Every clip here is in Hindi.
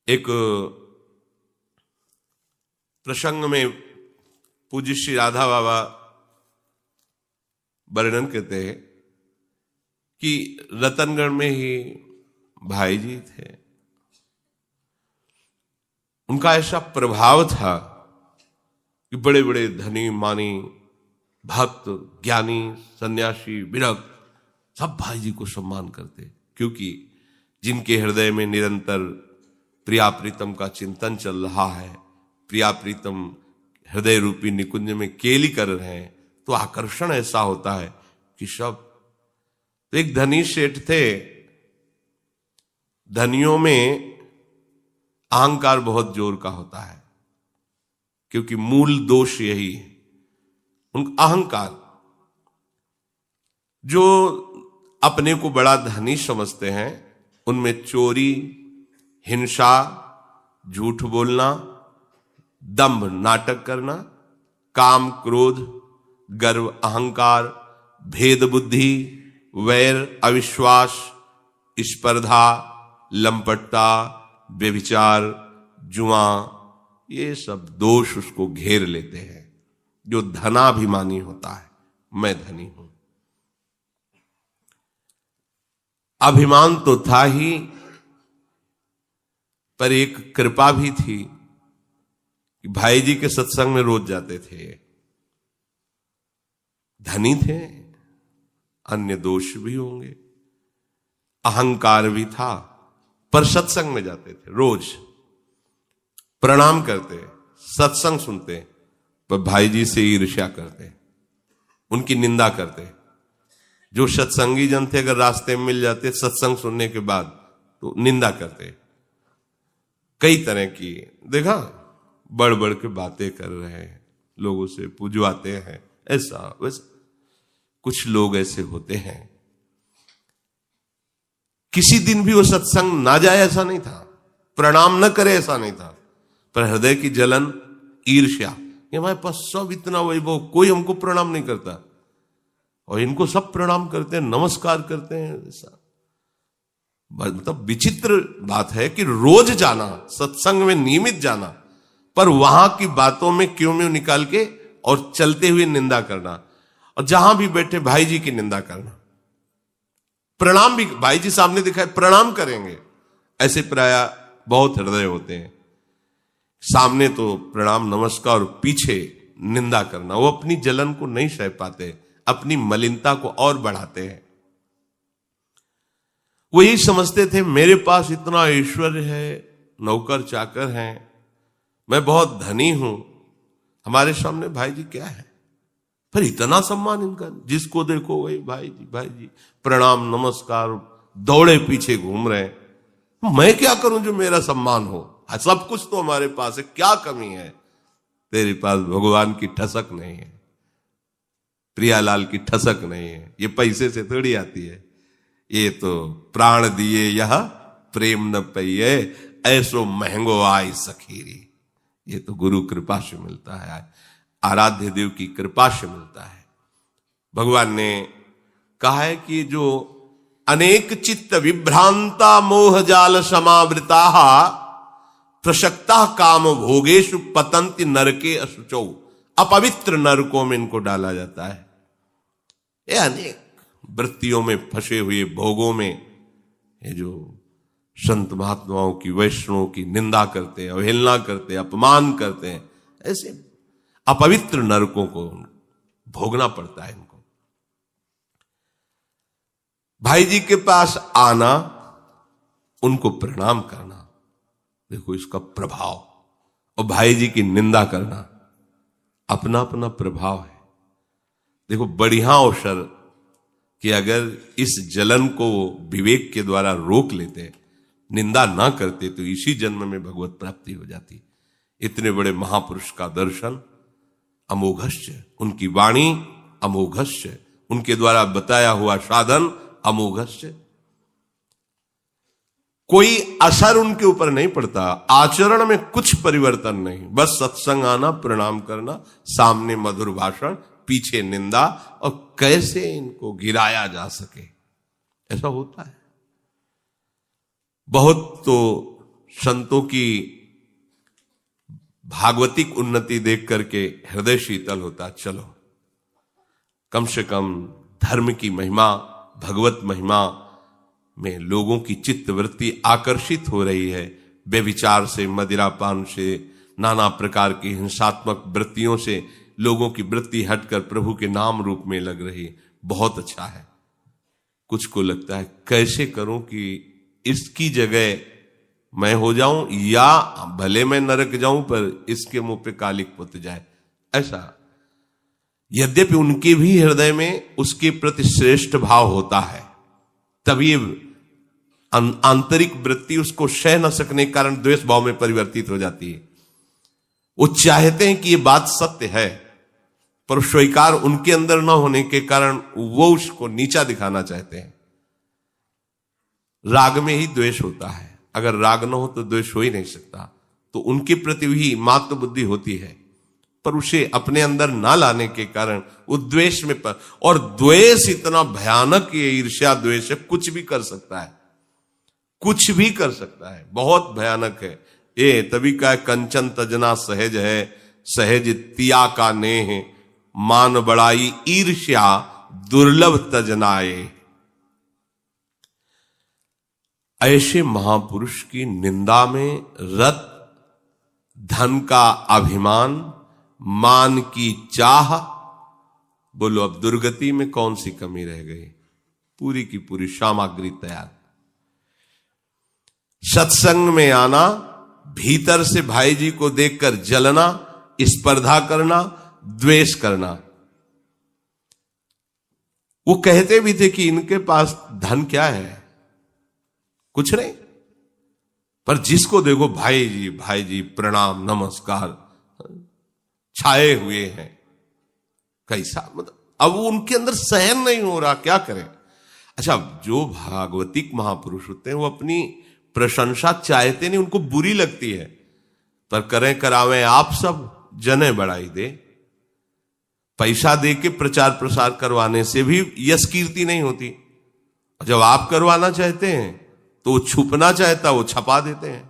एक प्रसंग में पूज्य श्री राधा बाबा वर्णन करते हैं कि रतनगढ़ में ही भाई जी थे। उनका ऐसा प्रभाव था कि बड़े बड़े धनी मानी भक्त ज्ञानी सन्यासी विरक्त सब भाई जी को सम्मान करते, क्योंकि जिनके हृदय में निरंतर प्रिया प्रीतम का चिंतन चल रहा है, प्रिया प्रीतम हृदय रूपी निकुंज में केली कर रहे हैं, तो आकर्षण ऐसा होता है कि सब। तो एक धनी सेठ थे। धनियों में अहंकार बहुत जोर का होता है, क्योंकि मूल दोष यही है उनका अहंकार। जो अपने को बड़ा धनी समझते हैं उनमें चोरी, हिंसा, झूठ बोलना, दंभ नाटक करना, काम क्रोध, गर्व अहंकार, भेद बुद्धि, वैर अविश्वास, स्पर्धा, लंपटता, व्यभिचार, जुआ, ये सब दोष उसको घेर लेते हैं। जो धनाभिमानी होता है, मैं धनी हूं, अभिमान तो था ही, पर एक कृपा भी थी कि भाई जी के सत्संग में रोज जाते थे। धनी थे, अन्य दोष भी होंगे, अहंकार भी था, पर सत्संग में जाते थे, रोज प्रणाम करते, सत्संग सुनते, पर भाई जी से ईर्ष्या करते, उनकी निंदा करते। जो सत्संगी जन थे अगर रास्ते में मिल जाते सत्संग सुनने के बाद तो निंदा करते। कई तरह की देखा, बढ़ बढ़ के बातें कर रहे हैं, लोगों से पुजवाते हैं, ऐसा वैसा। कुछ लोग ऐसे होते हैं। किसी दिन भी वो सत्संग ना जाए ऐसा नहीं था, प्रणाम न करे ऐसा नहीं था, पर हृदय की जलन, ईर्ष्या, कि हमारे पास सब इतना वैभव, कोई हमको प्रणाम नहीं करता और इनको सब प्रणाम करते हैं, नमस्कार करते हैं। ऐसा मतलब विचित्र बात है कि रोज जाना, सत्संग में नियमित जाना, पर वहां की बातों में क्यों में निकाल के और चलते हुए निंदा करना, और जहां भी बैठे भाई जी की निंदा करना। प्रणाम भी भाई जी सामने दिखाए प्रणाम करेंगे, ऐसे प्राय बहुत हृदय होते हैं। सामने तो प्रणाम नमस्कार और पीछे निंदा करना। वो अपनी जलन को नहीं सह पाते, अपनी मलिनता को और बढ़ाते हैं। वो यही समझते थे मेरे पास इतना ऐश्वर्य है, नौकर चाकर हैं, मैं बहुत धनी हूं, हमारे सामने भाई जी क्या है, पर इतना सम्मान इनका, जिसको देखो वही भाई जी भाई जी, प्रणाम नमस्कार, दौड़े पीछे घूम रहे हैं। मैं क्या करूं जो मेरा सम्मान हो, सब कुछ तो हमारे पास है, क्या कमी है? तेरे पास भगवान की ठसक नहीं है, प्रियालाल की ठसक नहीं है, ये पैसे से थोड़ी आती है, ये तो प्राण दिए यह प्रेम न पइए, ऐसो महंगो आय सखीरी। ये तो गुरु कृपा से मिलता है, आराध्य देव की कृपा से मिलता है। भगवान ने कहा है कि जो अनेक चित्त विभ्रांता मोह जाल समावृता प्रसक्ता काम भोगेशु पतंति नरके अशुचौ। अपवित्र नरकों में इनको डाला जाता है। ये अनेक वृत्तियों में फंसे हुए भोगों में, ये जो संत महात्माओं की, वैष्णवों की निंदा करते हैं, अवहेलना करते हैं, अपमान करते हैं, ऐसे अपवित्र नरकों को भोगना पड़ता है इनको। भाई जी के पास आना, उनको प्रणाम करना, देखो इसका प्रभाव, और भाई जी की निंदा करना, अपना अपना प्रभाव है। देखो बढ़िया अवसर कि अगर इस जलन को विवेक के द्वारा रोक लेते, निंदा ना करते, तो इसी जन्म में भगवत प्राप्ति हो जाती। इतने बड़े महापुरुष का दर्शन अमोघस्य, उनकी वाणी अमोघस्य, उनके द्वारा बताया हुआ साधन अमोघस्य। कोई असर उनके ऊपर नहीं पड़ता, आचरण में कुछ परिवर्तन नहीं, बस सत्संग आना, प्रणाम करना, सामने मधुर भाषण, पीछे निंदा, और कैसे इनको गिराया जा सके, ऐसा होता है। बहुत तो संतों की भागवतिक उन्नति देख करके हृदय शीतल होता। चलो कम से कम धर्म की महिमा, भगवत महिमा में लोगों की चित्तवृत्ति आकर्षित हो रही है। बेविचार से, मदिरापान से, नाना प्रकार की हिंसात्मक वृत्तियों से लोगों की वृत्ति हटकर प्रभु के नाम रूप में लग रही। बहुत अच्छा है। कुछ को लगता है कैसे करूं कि इसकी जगह मैं हो जाऊं, या भले मैं नरक जाऊं पर इसके मुंह पे कालिक पुत जाए। ऐसा यद्यपि उनके भी हृदय में उसके प्रति श्रेष्ठ भाव होता है, तभी आंतरिक वृत्ति उसको सह न सकने के कारण द्वेष भाव में परिवर्तित हो जाती है। वो चाहते हैं कि ये बात सत्य है, पर स्वीकार उनके अंदर न होने के कारण वो उसको नीचा दिखाना चाहते हैं। राग में ही द्वेष होता है, अगर राग न हो तो द्वेष हो ही नहीं सकता। तो उनके प्रति भी मात्र बुद्धि होती है, पर उसे अपने अंदर ना लाने के कारण वो द्वेष में और द्वेष इतना भयानक, ये ईर्ष्या द्वेष है, कुछ भी कर सकता है, कुछ भी कर सकता है, बहुत भयानक है ये। तभी का कंचन तजना सहज है, सहज तिया का नेह, मान बड़ाई ईर्ष्या दुर्लभ तजनाए। ऐसे महापुरुष की निंदा में रत, धन का अभिमान, मान की चाह, बोलो अब दुर्गति में कौन सी कमी रह गई? पूरी की पूरी सामग्री तैयार। सत्संग में आना, भीतर से भाई जी को देखकर जलना, स्पर्धा करना, द्वेष करना। वो कहते भी थे कि इनके पास धन क्या है, कुछ नहीं, पर जिसको देखो भाई जी प्रणाम नमस्कार छाए हुए हैं। कैसा मतलब, अब उनके अंदर सहन नहीं हो रहा, क्या करें। अच्छा, जो भागवतिक महापुरुष होते हैं वो अपनी प्रशंसा चाहते नहीं, उनको बुरी लगती है, पर करें करावें आप सब, जने बढ़ाई दे। पैसा दे के प्रचार प्रसार करवाने से भी यश कीर्ति नहीं होती। जब आप करवाना चाहते हैं तो वो छुपना चाहता, वो छपा देते हैं,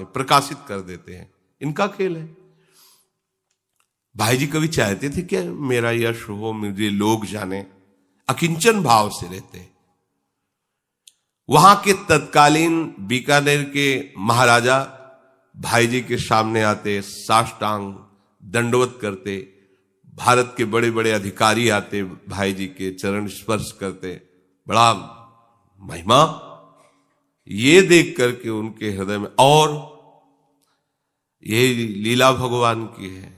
प्रकाशित कर देते हैं। इनका खेल है। भाई जी कभी चाहते थे क्या मेरा यश हो, मुझे लोग जाने? अकिंचन भाव से रहते। वहां के तत्कालीन बीकानेर के महाराजा भाई जी के सामने आते, साष्टांग दंडवत करते। भारत के बड़े बड़े अधिकारी आते, भाई जी के चरण स्पर्श करते, बड़ा महिमा। ये देख करके उनके हृदय में, और ये लीला भगवान की है,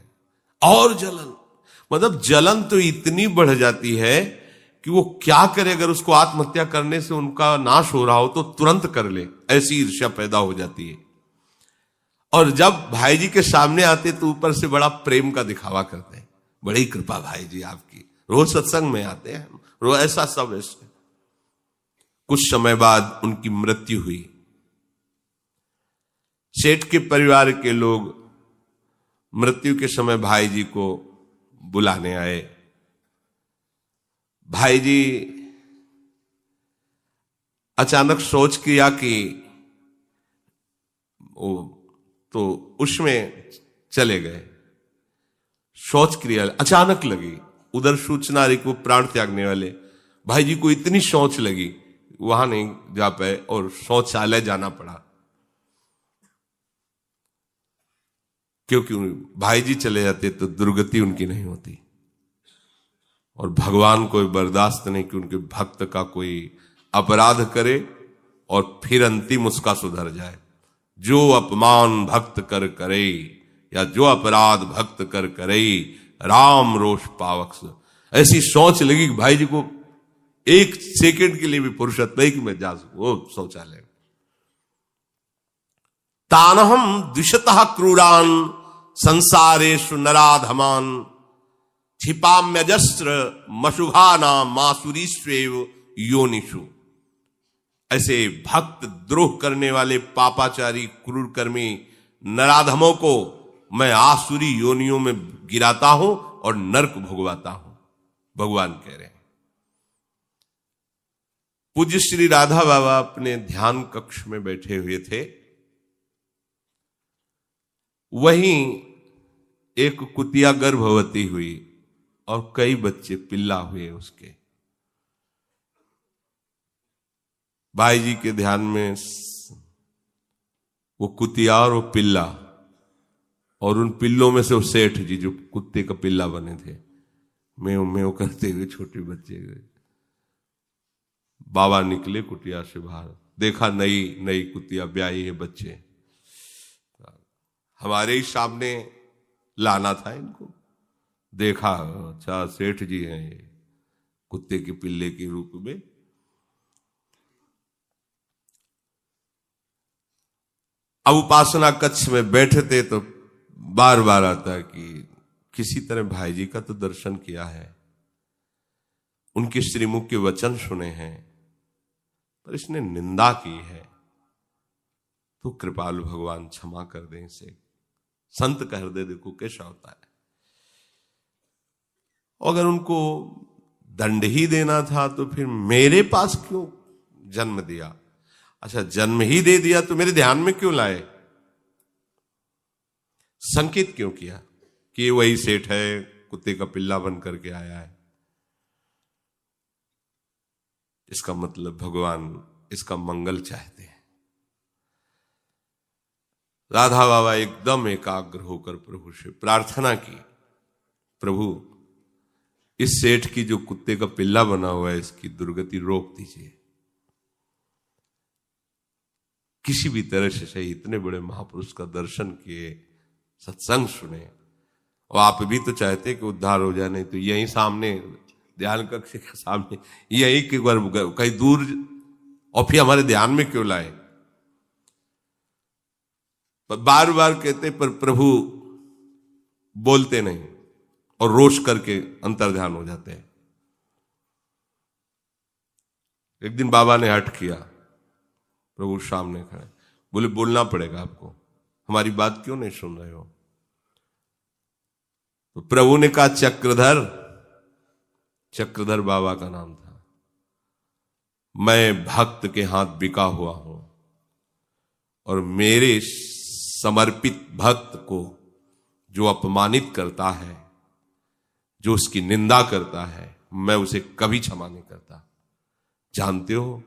और जलन, मतलब जलन तो इतनी बढ़ जाती है कि वो क्या करे। अगर उसको आत्महत्या करने से उनका नाश हो रहा हो तो तुरंत कर ले, ऐसी ईर्ष्या पैदा हो जाती है। और जब भाई जी के सामने आते तो ऊपर से बड़ा प्रेम का दिखावा करते हैं, बड़ी कृपा भाई जी आपकी, रोज सत्संग में आते हैं, रोज ऐसा सब ऐसे। कुछ समय बाद उनकी मृत्यु हुई। सेठ के परिवार के लोग मृत्यु के समय भाई जी को बुलाने आए। भाई जी अचानक सोच किया कि तो उसमें चले गए। सोच क्रिया अचानक लगी, उधर सूचना रही कि वो प्राण त्यागने वाले। भाई जी को इतनी सोच लगी, वहां नहीं जा पाए और शौचालय जाना पड़ा, क्योंकि भाई जी चले जाते तो दुर्गति उनकी नहीं होती। और भगवान को बर्दाश्त नहीं कि उनके भक्त का कोई अपराध करे और फिर अंतिम उसका सुधर जाए। जो अपमान भक्त कर करे, या जो अपराध भक्त कर करे, राम रोष पावक। ऐसी सोच लगी कि भाई जी को एक सेकंड के लिए भी फुर्सत नहीं कि मैं जा सकूं वो शौचालय। तानहम द्विषतः क्रूरान संसारेषु नराधमान, क्षिपाम्यजस्र मशुभाना मासुरीष्वेव योनिषु। ऐसे भक्त द्रोह करने वाले पापाचारी क्रूर कर्मी नराधमों को मैं आसुरी योनियों में गिराता हूं और नरक भोगवाता हूं, भगवान कह रहे हैं। पूज्य श्री राधा बाबा अपने ध्यान कक्ष में बैठे हुए थे। वहीं एक कुतिया गर्भवती हुई और कई बच्चे पिल्ला हुए उसके। भाई जी के ध्यान में वो कुतिया और वो पिल्ला, और उन पिल्लों में से वो सेठ जी जो कुत्ते का पिल्ला बने थे, मेव मेव करते हुए छोटे बच्चे गए। बाबा निकले कुटिया से बाहर, देखा नई नई कुतिया ब्याही है, बच्चे हमारे ही सामने लाना था इनको। देखा अच्छा सेठ जी हैं ये, कुत्ते के पिल्ले के रूप में। अब उपासना कक्ष में बैठे थे तो बार बार आता कि किसी तरह भाई जी का तो दर्शन किया है, उनके श्रीमुख के वचन सुने हैं, पर इसने निंदा की है, तो कृपालु भगवान क्षमा कर दें इसे। संत का हृदय देखो कैसा होता है। अगर उनको दंड ही देना था तो फिर मेरे पास क्यों जन्म दिया? अच्छा जन्म ही दे दिया तो मेरे ध्यान में क्यों लाए? संकेत क्यों किया कि वही सेठ है, कुत्ते का पिल्ला बन करके आया है? इसका मतलब भगवान इसका मंगल चाहते हैं। राधा बाबा एकदम एकाग्र होकर प्रभु से प्रार्थना की, प्रभु इस सेठ की जो कुत्ते का पिल्ला बना हुआ है इसकी दुर्गति रोक दीजिए, किसी भी तरह से सही। इतने बड़े महापुरुष का दर्शन किए, सत्संग सुने, और आप भी तो चाहते कि उद्धार हो जाए, नहीं तो यहीं सामने ध्यान कक्ष के सामने यही कि कहीं दूर, और फिर हमारे ध्यान में क्यों लाए? पर बार बार कहते पर प्रभु बोलते नहीं और रोष करके अंतर्ध्यान हो जाते हैं। एक दिन बाबा ने हठ किया, प्रभु सामने खड़े, बोले बोलना पड़ेगा आपको, हमारी बात क्यों नहीं सुन रहे हो? तो प्रभु ने कहा चक्रधर, चक्रधर बाबा का नाम था, मैं भक्त के हाथ बिका हुआ हूं, और मेरे समर्पित भक्त को जो अपमानित करता है, जो उसकी निंदा करता है, मैं उसे कभी क्षमा नहीं करता। जानते हो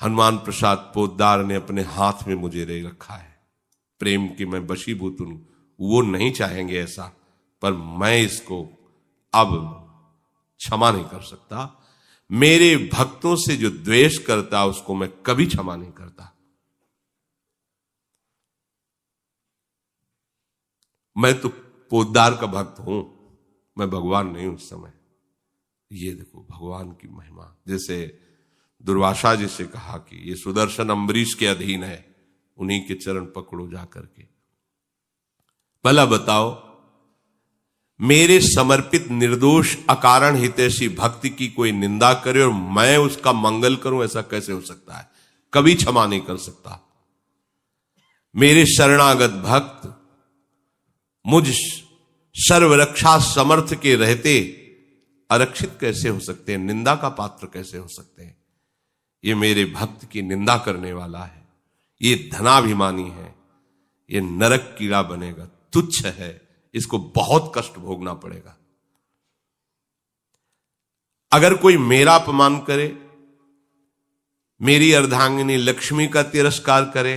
हनुमान प्रसाद पोद्दार ने अपने हाथ में मुझे ले रखा है, प्रेम की मैं वशीभूत हूं। वो नहीं चाहेंगे ऐसा, पर मैं इसको अब क्षमा नहीं कर सकता। मेरे भक्तों से जो द्वेष करता उसको मैं कभी क्षमा नहीं करता। मैं तो पोद्दार का भक्त हूं, मैं भगवान नहीं उस समय। ये देखो भगवान की महिमा। जैसे दुर्वासा जी से कहा कि ये सुदर्शन अम्बरीश के अधीन है, उन्हीं के चरण पकड़ो जा करके। भला बताओ, मेरे समर्पित निर्दोष अकारण हितैषी भक्ति की कोई निंदा करे और मैं उसका मंगल करूं, ऐसा कैसे हो सकता है? कभी क्षमा नहीं कर सकता। मेरे शरणागत भक्त मुझ सर्वरक्षा समर्थ के रहते आरक्षित कैसे हो सकते हैं, निंदा का पात्र कैसे हो सकते हैं? ये मेरे भक्त की निंदा करने वाला है, ये धनाभिमानी है, ये नरक कीड़ा बनेगा, तुच्छ है, इसको बहुत कष्ट भोगना पड़ेगा। अगर कोई मेरा अपमान करे, मेरी अर्धांगिनी लक्ष्मी का तिरस्कार करे,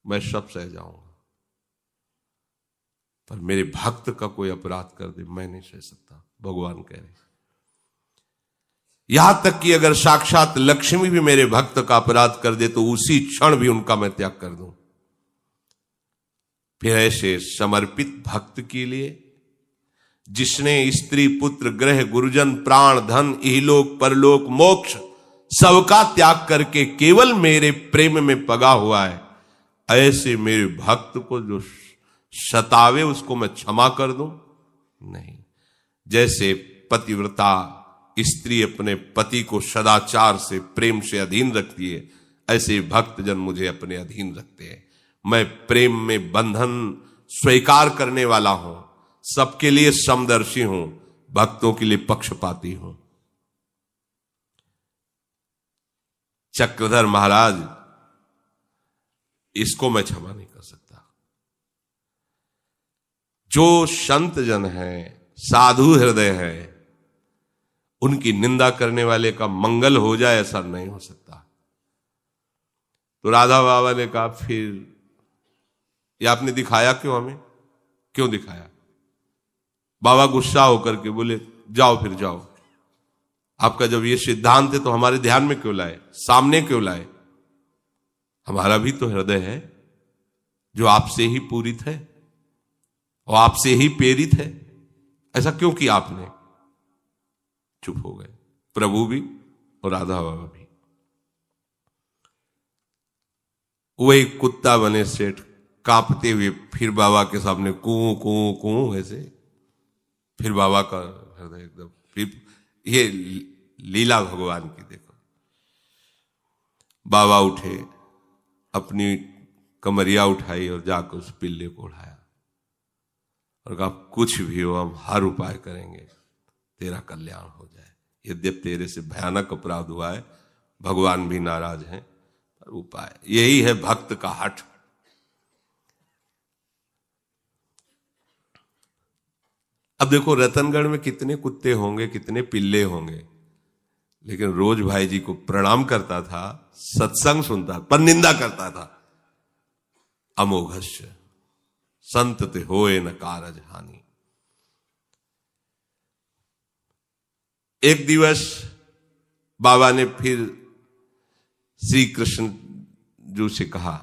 मैं सब सह जाऊंगा, पर मेरे भक्त का कोई अपराध कर दे, मैं नहीं सह सकता। भगवान कह रहे, यहां तक कि अगर साक्षात लक्ष्मी भी मेरे भक्त का अपराध कर दे तो उसी क्षण भी उनका मैं त्याग कर दूं। फिर ऐसे समर्पित भक्त के लिए, जिसने स्त्री पुत्र ग्रह गुरुजन प्राण धन इहलोक परलोक मोक्ष सबका त्याग करके केवल मेरे प्रेम में पगा हुआ है, ऐसे मेरे भक्त को जो सतावे उसको मैं क्षमा कर दूं? नहीं। जैसे पतिव्रता स्त्री अपने पति को सदाचार से प्रेम से अधीन रखती है, ऐसे भक्तजन मुझे अपने अधीन रखते हैं। मैं प्रेम में बंधन स्वीकार करने वाला हूं, सबके लिए समदर्शी हूं, भक्तों के लिए पक्षपाती हूं। चक्रधर महाराज, इसको मैं क्षमा नहीं कर सकता। जो संत जन है, साधु हृदय है, उनकी निंदा करने वाले का मंगल हो जाए, ऐसा नहीं हो सकता। तो राधा बाबा ने कहा, फिर ये आपने दिखाया क्यों हमें? क्यों दिखाया? बाबा गुस्सा होकर के बोले, जाओ फिर जाओ। आपका जब ये सिद्धांत है तो हमारे ध्यान में क्यों लाए, सामने क्यों लाए? हमारा भी तो हृदय है जो आपसे ही पूरित है और आपसे ही प्रेरित है, ऐसा क्यों किया आपने? चुप हो गए, प्रभु भी और राधा बाबा भी। वो एक कुत्ता बने सेठ, कांपते हुए फिर बाबा के सामने कूं कूं कूं ऐसे। फिर बाबा का हृदय एकदम, फिर ये लीला भगवान की देखो। बाबा उठे, अपनी कमरिया उठाई और जाकर उस पिल्ले को उठाया और कहा, कुछ भी हो हम हर उपाय करेंगे, तेरा कल्याण हो जाए। यद्यप तेरे से भयानक अपराध हुआ है, भगवान भी नाराज हैं, पर उपाय यही है, भक्त का हठ। अब देखो रतनगढ़ में कितने कुत्ते होंगे, कितने पिल्ले होंगे, लेकिन रोज भाई जी को प्रणाम करता था, सत्संग सुनता, पर निंदा करता था। अमोघस्य संत ते होए न कारज हानि। एक दिवस बाबा ने फिर श्री कृष्ण जी से कहा,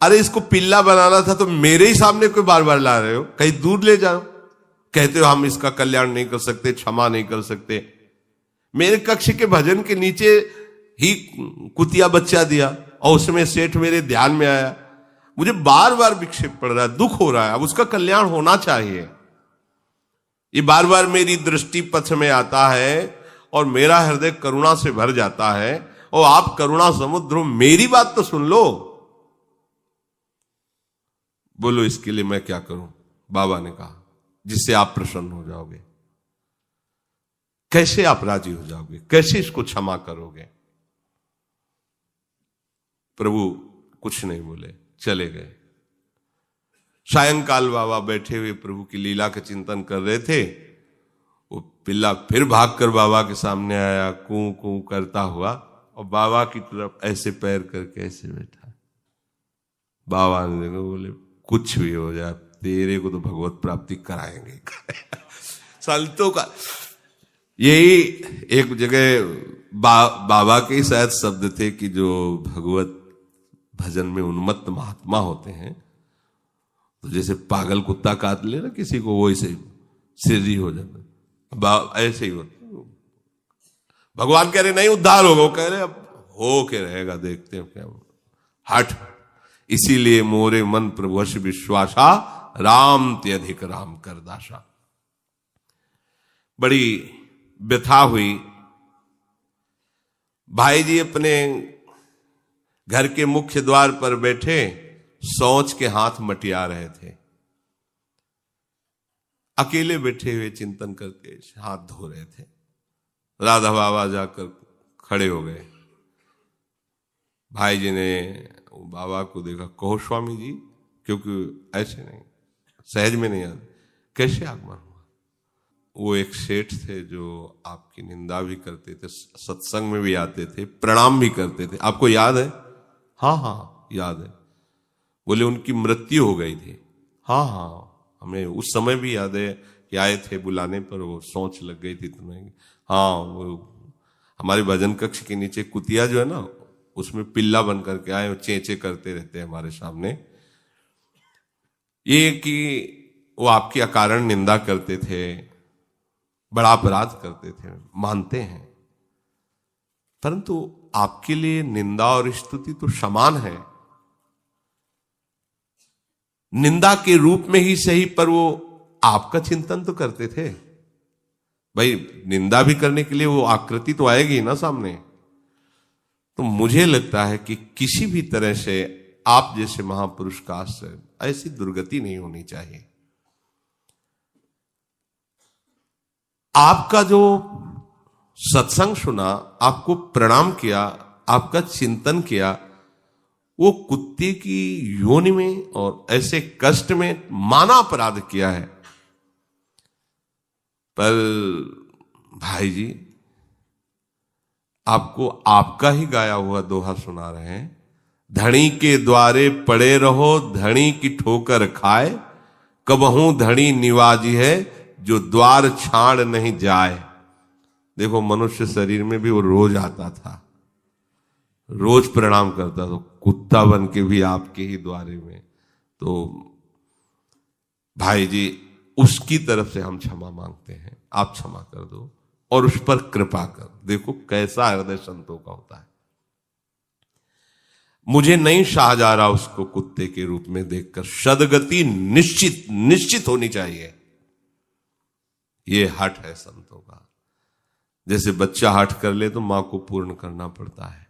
अरे इसको पिल्ला बनाना था तो मेरे ही सामने कोई बार बार ला रहे हो, कहीं दूर ले जाओ। कहते हो हम इसका कल्याण नहीं कर सकते, क्षमा नहीं कर सकते। मेरे कक्ष के भजन के नीचे ही कुतिया बच्चा दिया और उसमें सेठ मेरे ध्यान में आया, मुझे बार बार विक्षेप पड़ रहा है, दुख हो रहा है, अब उसका कल्याण होना चाहिए। ये बार बार मेरी दृष्टि पथ में आता है और मेरा हृदय करुणा से भर जाता है, और आप करुणा समुद्र हो, मेरी बात तो सुन लो। बोलो इसके लिए मैं क्या करूं? बाबा ने कहा, जिससे आप प्रसन्न हो जाओगे। कैसे आप राजी हो जाओगे, कैसे इसको क्षमा करोगे? प्रभु कुछ नहीं बोले, चले गए। सायंकाल बाबा बैठे हुए प्रभु की लीला का चिंतन कर रहे थे। वो पिल्ला फिर भागकर बाबा के सामने आया, कूं कूं करता हुआ, और बाबा की तरफ ऐसे पैर करके ऐसे बैठा। बाबा ने देखा, बोले कुछ भी हो जाए, तेरे को तो भगवत प्राप्ति कराएंगे। संतों का यही एक जगह बाबा के शायद शब्द थे कि जो भगवत भजन में उन्मत्त महात्मा होते हैं, तो जैसे पागल कुत्ता काट ले ना किसी को, वो ऐसे सिरजी हो जाता, ऐसे ही होता। भगवान कह रहे नहीं उद्धार होगा, वो कह रहे अब हो के रहेगा, देखते हैं क्या हट। इसीलिए मोरे मन प्रभुवश विश्वासा, राम ते अधिक राम कर दासा। बड़ी व्यथा हुई। भाई जी अपने घर के मुख्य द्वार पर बैठे सोच के हाथ मटिया रहे थे। अकेले बैठे हुए चिंतन करके हाथ धो रहे थे। राधा बाबा जाकर खड़े हो गए। भाई जी ने बाबा को देखा, कहो स्वामी जी, क्योंकि ऐसे नहीं, सहज में नहीं आते, कैसे आगमन हुआ? वो एक सेठ थे जो आपकी निंदा भी करते थे, सत्संग में भी आते थे, प्रणाम भी करते थे, आपको याद है? हाँ हाँ याद है। बोले उनकी मृत्यु हो गई थी। हाँ हाँ हमें उस समय भी याद है कि आए थे बुलाने पर, वो सोच लग गई थी तुम्हें। हाँ, वो हमारे भजन कक्ष के नीचे कुतिया जो है ना, उसमें पिल्ला बन करके आए, चेंचे करते रहते हैं हमारे सामने। ये कि वो आपकी अकारण निंदा करते थे, बड़ा अपराध करते थे, मानते हैं, परंतु आपके लिए निंदा और स्तुति तो समान है। निंदा के रूप में ही सही, पर वो आपका चिंतन तो करते थे। भाई निंदा भी करने के लिए वो आकृति तो आएगी ना सामने। तो मुझे लगता है कि किसी भी तरह से आप जैसे महापुरुष का ऐसी दुर्गति नहीं होनी चाहिए। आपका जो सत्संग सुना, आपको प्रणाम किया, आपका चिंतन किया, वो कुत्ते की योनि में और ऐसे कष्ट में माना अपराध किया है। पर भाई जी आपको आपका ही गाया हुआ दोहा सुना रहे हैं, धणी के द्वारे पड़े रहो, धणी की ठोकर खाए, कबहू धणी निवाजी है, जो द्वार छाड़ नहीं जाए। देखो मनुष्य शरीर में भी वो रोज आता था, रोज प्रणाम करता था, कुत्ता बन के भी आपके ही द्वारे में। तो भाई जी उसकी तरफ से हम क्षमा मांगते हैं, आप क्षमा कर दो और उस पर कृपा कर। देखो कैसा हृदय संतों का होता है। मुझे नहीं शाह जा रहा उसको कुत्ते के रूप में देखकर, सदगति निश्चित होनी चाहिए। ये हठ है संतों का। जैसे बच्चा हठ कर ले तो मां को पूर्ण करना पड़ता है।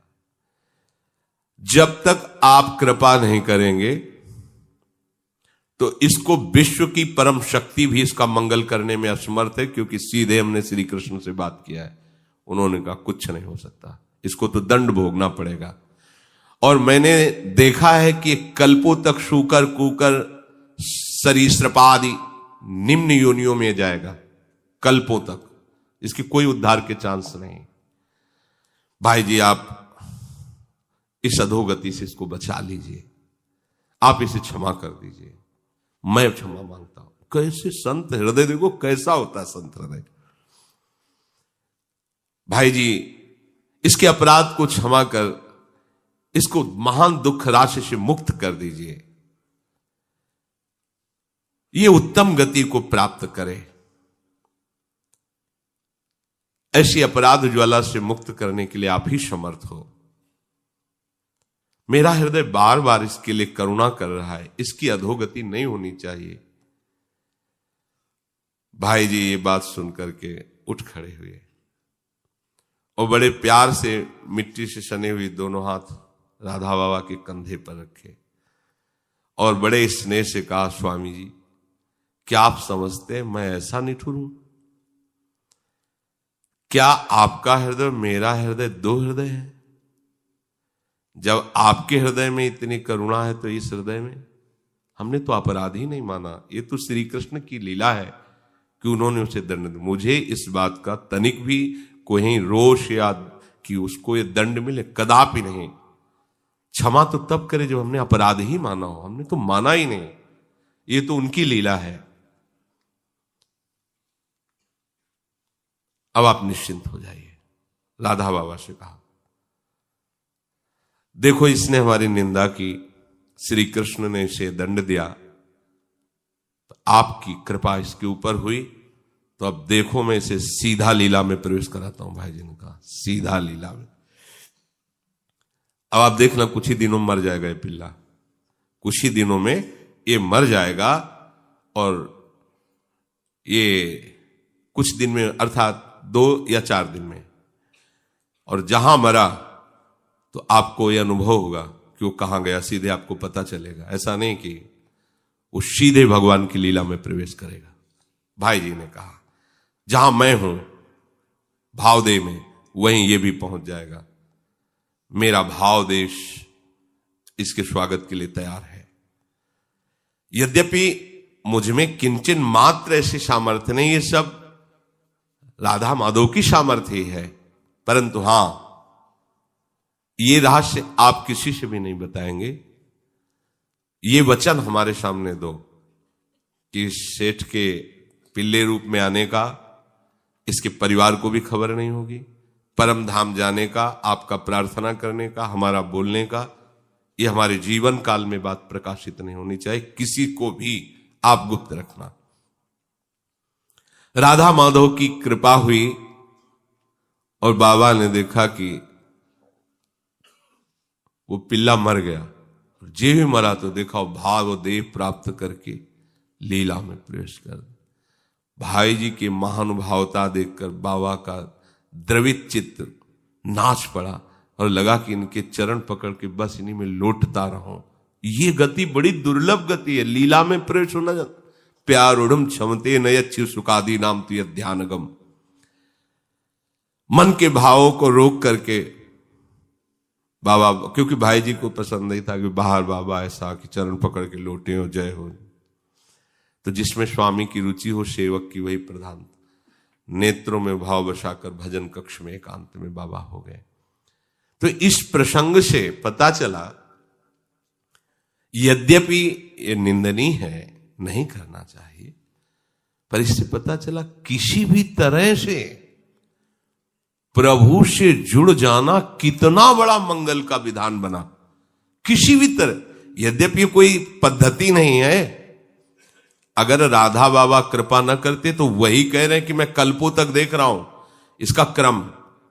जब तक आप कृपा नहीं करेंगे तो इसको विश्व की परम शक्ति भी इसका मंगल करने में असमर्थ है, क्योंकि सीधे हमने श्री कृष्ण से बात किया है, उन्होंने कहा कुछ नहीं हो सकता, इसको तो दंड भोगना पड़ेगा। और मैंने देखा है कि कल्पों तक शूकर कूकर सरीसृपादि निम्न योनियों में जाएगा, कल्पों तक, इसकी कोई उद्धार के चांस नहीं। भाई जी आप इस अधोगति से इसको बचा लीजिए, आप इसे क्षमा कर दीजिए, मैं क्षमा मांगता हूं। कैसे संत हृदय, देखो कैसा होता है संत हृदय। भाई जी इसके अपराध को क्षमा कर इसको महान दुख राशि से मुक्त कर दीजिए, ये उत्तम गति को प्राप्त करे। ऐसी अपराध ज्वाला से मुक्त करने के लिए आप ही समर्थ हो। मेरा हृदय बार बार इसके लिए करुणा कर रहा है, इसकी अधोगति नहीं होनी चाहिए। भाई जी ये बात सुनकर के उठ खड़े हुए और बड़े प्यार से मिट्टी से सने हुए दोनों हाथ राधा बाबा के कंधे पर रखे और बड़े स्नेह से कहा, स्वामी जी क्या आप समझते हैं मैं ऐसा निठुर हूं? क्या आपका हृदय मेरा हृदय दो हृदय है? जब आपके हृदय में इतनी करुणा है तो इस हृदय में हमने तो अपराध ही नहीं माना। ये तो श्री कृष्ण की लीला है कि उन्होंने उसे दंड दिया। मुझे इस बात का तनिक भी कोई रोष या कि उसको ये दंड मिले, कदापि नहीं। क्षमा तो तब करे जब हमने अपराध ही माना हो, हमने तो माना ही नहीं, ये तो उनकी लीला है। अब आप निश्चिंत हो जाइए। राधा बाबा से कहा, देखो इसने हमारी निंदा की, श्री कृष्ण ने इसे दंड दिया, तो आपकी कृपा इसके ऊपर हुई, तो अब देखो मैं इसे सीधा लीला में प्रवेश कराता हूं। भाई जी ने कहा सीधा लीला में। अब आप देखना कुछ ही दिनों में मर जाएगा ये पिल्ला, कुछ ही दिनों में ये मर जाएगा। और ये कुछ दिन में अर्थात 2 या 4 दिन में, और जहां मरा तो आपको यह अनुभव होगा कि वो कहां गया, सीधे आपको पता चलेगा। ऐसा नहीं कि वो सीधे भगवान की लीला में प्रवेश करेगा। भाई जी ने कहा जहां मैं हूं भावदेव में, वहीं ये भी पहुंच जाएगा। मेरा भाव देश इसके स्वागत के लिए तैयार है। यद्यपि मुझ में किंचन मात्र ऐसी सामर्थ्य नहीं, ये सब राधा माधव की सामर्थ्य ही है, परंतु हां ये रहस्य आप किसी से भी नहीं बताएंगे। ये वचन हमारे सामने दो कि सेठ के पिल्ले रूप में आने का इसके परिवार को भी खबर नहीं होगी, परम धाम जाने का, आपका प्रार्थना करने का, हमारा बोलने का, ये हमारे जीवन काल में बात प्रकाशित नहीं होनी चाहिए, किसी को भी आप गुप्त रखना। राधा माधव की कृपा हुई और बाबा ने देखा कि वो पिल्ला मर गया। जे भी मरा तो देखा भाव देव प्राप्त करके लीला में प्रवेश कर। भाई जी की महानुभावता देखकर बाबा का द्रवित चित्त नाच पड़ा और लगा कि इनके चरण पकड़ के बस इन्हीं में लौटता रहूं। ये गति बड़ी दुर्लभ गति है, लीला में प्रवेश होना। प्यारुढ़ क्षमते नयच्छु सुखादि नाम तुय ध्यानगम। मन के भावों को रोक करके बाबा, क्योंकि भाई जी को पसंद नहीं था कि बाहर बाबा ऐसा कि चरण पकड़ के लोटे हो, जय हो। तो जिसमें स्वामी की रुचि हो सेवक की वही प्रधान। नेत्रों में भाव बसाकर भजन कक्ष में एकांत में बाबा हो गए। तो इस प्रसंग से पता चला, यद्यपि ये निंदनीय है, नहीं करना चाहिए, पर इससे पता चला किसी भी तरह से प्रभु से जुड़ जाना कितना बड़ा मंगल का विधान बना। किसी भी तरह, यद्यपि कोई पद्धति नहीं है। अगर राधा बाबा कृपा न करते तो वही कह रहे हैं कि मैं कल्पों तक देख रहा हूं इसका क्रम,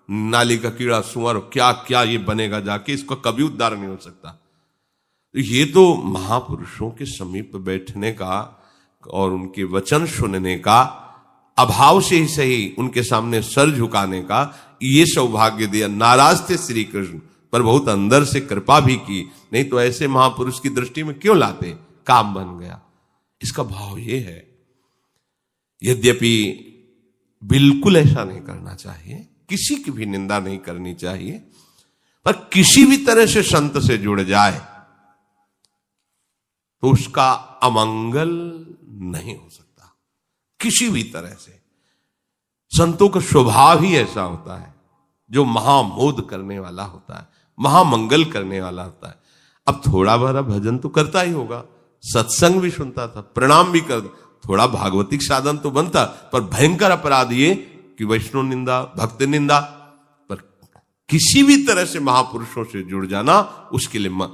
नाली का कीड़ा, सुअर, क्या क्या ये बनेगा जाके, इसका कभी उद्धार नहीं हो सकता। ये तो महापुरुषों के समीप बैठने का और उनके वचन सुनने का, अभाव से ही सही उनके सामने सर झुकाने का ये सौभाग्य दिया। नाराज थे श्री कृष्ण, पर बहुत अंदर से कृपा भी की, नहीं तो ऐसे महापुरुष की दृष्टि में क्यों लाते, काम बन गया। इसका भाव ये है, यद्यपि बिल्कुल ऐसा नहीं करना चाहिए, किसी की भी निंदा नहीं करनी चाहिए, पर किसी भी तरह से संत से जुड़ जाए तो उसका अमंगल नहीं हो सकता। किसी भी तरह से संतों का स्वभाव ही ऐसा होता है, जो महामोद करने वाला होता है, महामंगल करने वाला होता है। अब थोड़ा बड़ा भजन तो करता ही होगा, सत्संग भी सुनता था, प्रणाम भी करता, थोड़ा भागवतिक साधन तो बनता, पर भयंकर अपराध ये कि वैष्णव निंदा, भक्त निंदा। पर किसी भी तरह से महापुरुषों से जुड़ जाना, उसके लिए